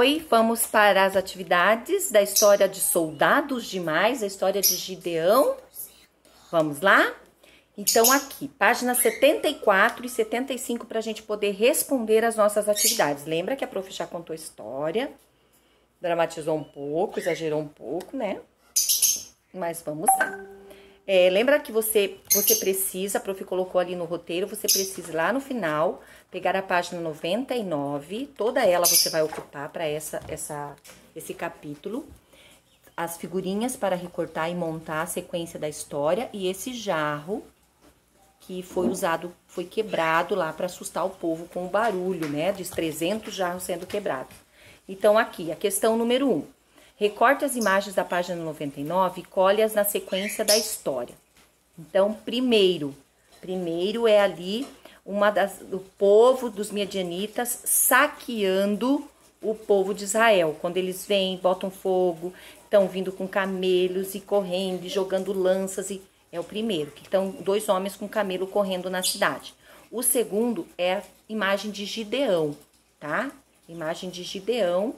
Oi, vamos para as atividades da história de Soldados Demais, a história de Gideão. Vamos lá? Então aqui, páginas 74 e 75 para a gente poder responder as nossas atividades. Lembra que a prof já contou a história, dramatizou um pouco, exagerou um pouco, né? Mas vamos lá. Lembra que você precisa, a prof colocou ali no roteiro, você precisa ir lá no final, pegar a página 99, toda ela você vai ocupar para esse capítulo, as figurinhas para recortar e montar a sequência da história e esse jarro que foi quebrado lá para assustar o povo com o barulho, né, de 300 jarros sendo quebrados. Então aqui, a questão número 1. Recorte as imagens da página 99 e colhe-as na sequência da história. Então, primeiro é ali o povo dos midianitas saqueando o povo de Israel. Quando eles vêm, botam fogo, estão vindo com camelos e correndo, e jogando lanças. É o primeiro, que estão 2 homens com camelo correndo na cidade. O segundo é a imagem de Gideão, tá? Imagem de Gideão,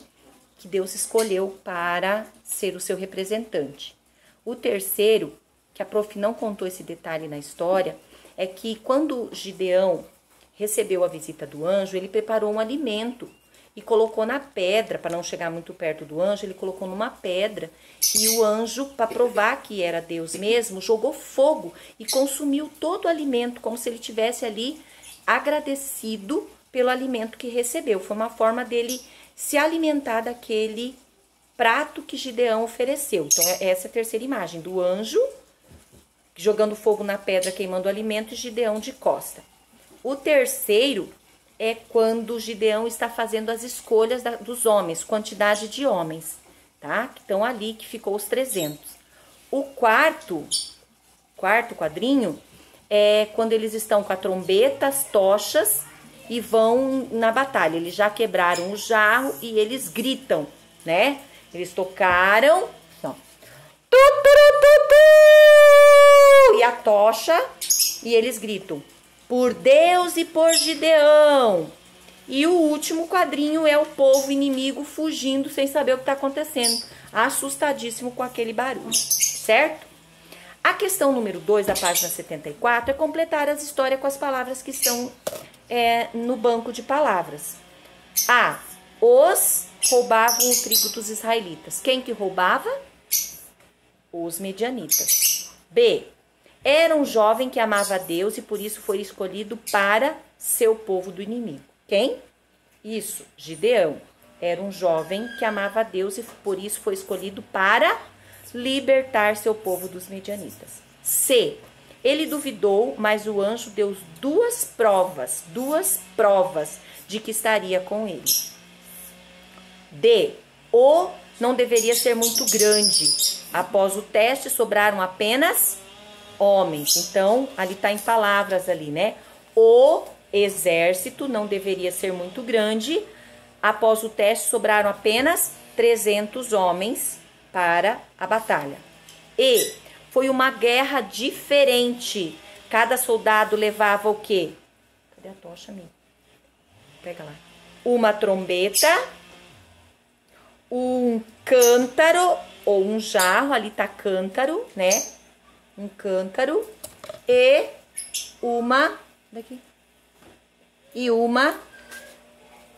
que Deus escolheu para ser o seu representante. O terceiro, que a prof não contou esse detalhe na história, é que quando Gideão recebeu a visita do anjo, ele preparou um alimento e colocou na pedra, para não chegar muito perto do anjo, ele colocou numa pedra e o anjo, para provar que era Deus mesmo, jogou fogo e consumiu todo o alimento, como se ele tivesse ali agradecido pelo alimento que recebeu. Foi uma forma dele se alimentar daquele prato que Gideão ofereceu. Então, essa é a terceira imagem, do anjo jogando fogo na pedra, queimando o alimento, e Gideão de costa. O terceiro é quando Gideão está fazendo as escolhas dos homens, quantidade de homens, tá? Que estão ali, que ficou os 300. O quarto quadrinho é quando eles estão com a trombeta, as tochas, e vão na batalha. Eles já quebraram o jarro e eles gritam, né? Eles tocaram, ó, e a tocha, e eles gritam, por Deus e por Gideão. E o último quadrinho é o povo inimigo fugindo sem saber o que está acontecendo, assustadíssimo com aquele barulho, certo? A questão número 2 da página 74 é completar as histórias com as palavras que estão no banco de palavras. A. Os roubavam o trigo dos israelitas. Quem que roubava? Os medianitas. B. Era um jovem que amava a Deus e por isso foi escolhido para ser o povo do inimigo. Quem? Isso, Gideão. Era um jovem que amava a Deus e por isso foi escolhido para libertar seu povo dos medianitas. C. Ele duvidou, mas o anjo deu 2 provas de que estaria com ele. D. O não deveria ser muito grande. Após o teste, sobraram apenas homens. Então, ali está em palavras ali, né? O exército não deveria ser muito grande. Após o teste, sobraram apenas 300 homens para a batalha. E foi uma guerra diferente. Cada soldado levava o quê? Cadê a tocha, amigo? Pega lá. Uma trombeta, um cântaro ou um jarro, ali tá cântaro, né? Um cântaro e uma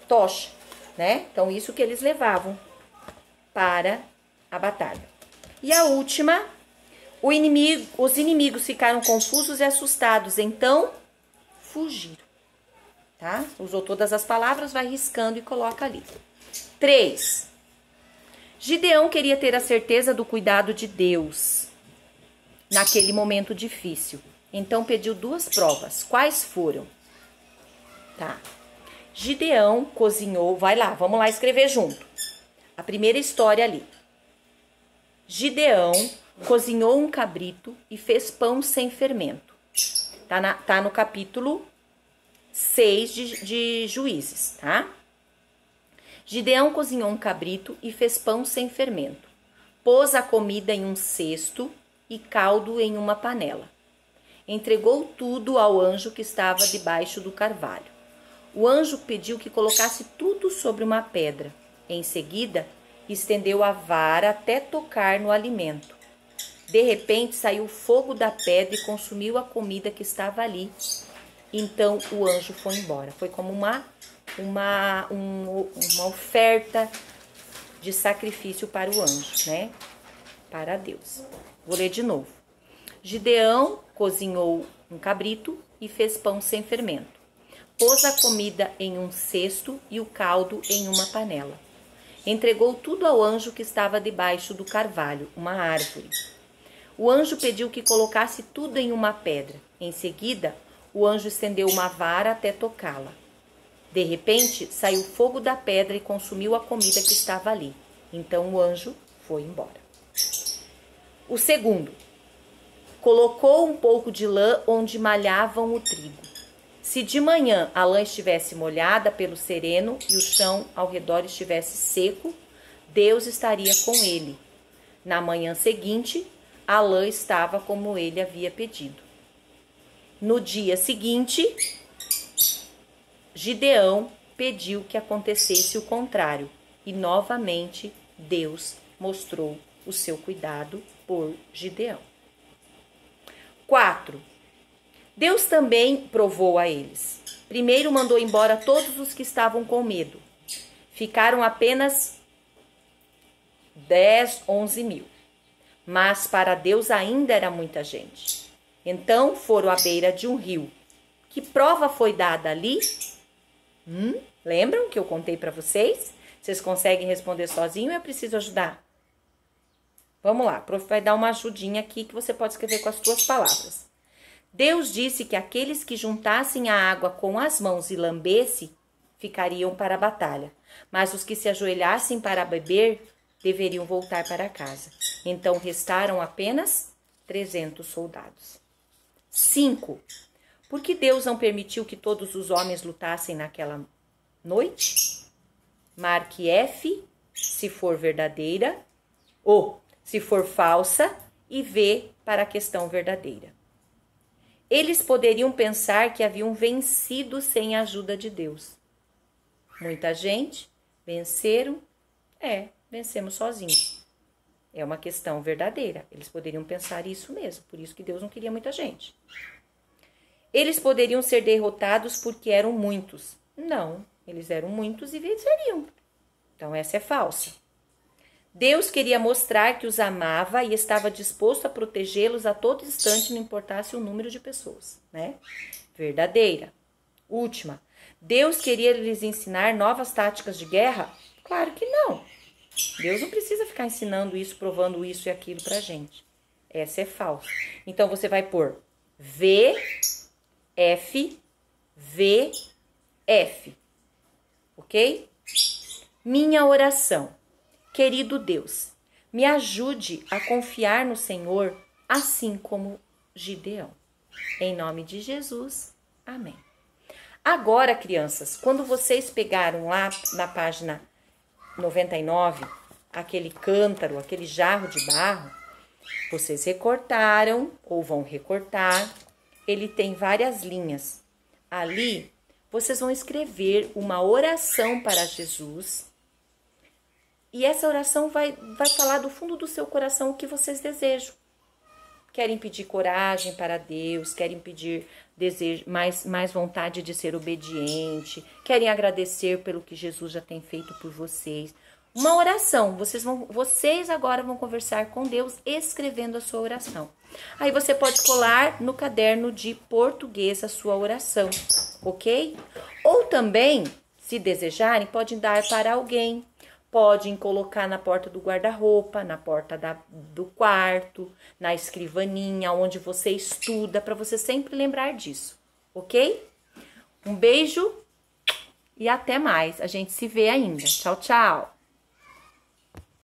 tocha, né? Então isso que eles levavam para a batalha. E a última, os inimigos ficaram confusos e assustados, então fugiram, tá? Usou todas as palavras, vai riscando e coloca ali. 3. Gideão queria ter a certeza do cuidado de Deus naquele momento difícil. Então pediu 2 provas. Quais foram? Tá. Gideão cozinhou, vai lá, vamos lá escrever junto. A primeira história ali. Gideão cozinhou um cabrito e fez pão sem fermento. Tá no capítulo 6 de Juízes, tá? Gideão cozinhou um cabrito e fez pão sem fermento. Pôs a comida em um cesto e caldo em uma panela. Entregou tudo ao anjo que estava debaixo do carvalho. O anjo pediu que colocasse tudo sobre uma pedra. Em seguida, estendeu a vara até tocar no alimento. De repente, saiu fogo da pedra e consumiu a comida que estava ali. Então, o anjo foi embora. Foi como uma oferta de sacrifício para o anjo, né? Para Deus. Vou ler de novo. Gideão cozinhou um cabrito e fez pão sem fermento. Pôs a comida em um cesto e o caldo em uma panela. Entregou tudo ao anjo que estava debaixo do carvalho, uma árvore. O anjo pediu que colocasse tudo em uma pedra. Em seguida, o anjo estendeu uma vara até tocá-la. De repente, saiu fogo da pedra e consumiu a comida que estava ali. Então o anjo foi embora. O segundo, colocou um pouco de lã onde malhavam o trigo. Se de manhã a lã estivesse molhada pelo sereno e o chão ao redor estivesse seco, Deus estaria com ele. Na manhã seguinte, a lã estava como ele havia pedido. No dia seguinte, Gideão pediu que acontecesse o contrário e novamente Deus mostrou o seu cuidado por Gideão. 4. Deus também provou a eles. Primeiro mandou embora todos os que estavam com medo. Ficaram apenas 11 mil. Mas para Deus ainda era muita gente. Então foram à beira de um rio. Que prova foi dada ali? Lembram que eu contei para vocês? Vocês conseguem responder sozinho ou eu preciso ajudar? Vamos lá, o prof vai dar uma ajudinha aqui que você pode escrever com as suas palavras. Deus disse que aqueles que juntassem a água com as mãos e lambessem, ficariam para a batalha. Mas os que se ajoelhassem para beber, deveriam voltar para casa. Então restaram apenas 300 soldados. 5. Por que Deus não permitiu que todos os homens lutassem naquela noite? Marque F, se for verdadeira, ou se for falsa, e V para a questão verdadeira. Eles poderiam pensar que haviam vencido sem a ajuda de Deus. Muita gente venceram, vencemos sozinhos. É uma questão verdadeira. Eles poderiam pensar isso mesmo, por isso que Deus não queria muita gente. Eles poderiam ser derrotados porque eram muitos. Não, eles eram muitos e venceriam. Então essa é falsa. Deus queria mostrar que os amava e estava disposto a protegê-los a todo instante, não importasse o número de pessoas, né? Verdadeira. Última. Deus queria lhes ensinar novas táticas de guerra? Claro que não. Deus não precisa ficar ensinando isso, provando isso e aquilo pra gente. Essa é falsa. Então você vai pôr V, F, V, F. Ok? Minha oração. Querido Deus, me ajude a confiar no Senhor, assim como Gideão. Em nome de Jesus, amém. Agora, crianças, quando vocês pegaram lá na página 99, aquele cântaro, aquele jarro de barro, vocês recortaram ou vão recortar. Ele tem várias linhas. Ali, vocês vão escrever uma oração para Jesus. E essa oração vai falar do fundo do seu coração o que vocês desejam. Querem pedir coragem para Deus, querem pedir mais vontade de ser obediente, querem agradecer pelo que Jesus já tem feito por vocês. Uma oração, vocês agora vão conversar com Deus escrevendo a sua oração. Aí você pode colar no caderno de português a sua oração, ok? Ou também, se desejarem, podem dar para alguém. Podem colocar na porta do guarda-roupa, na porta do quarto, na escrivaninha, onde você estuda, para você sempre lembrar disso, ok? Um beijo e até mais. A gente se vê ainda. Tchau, tchau!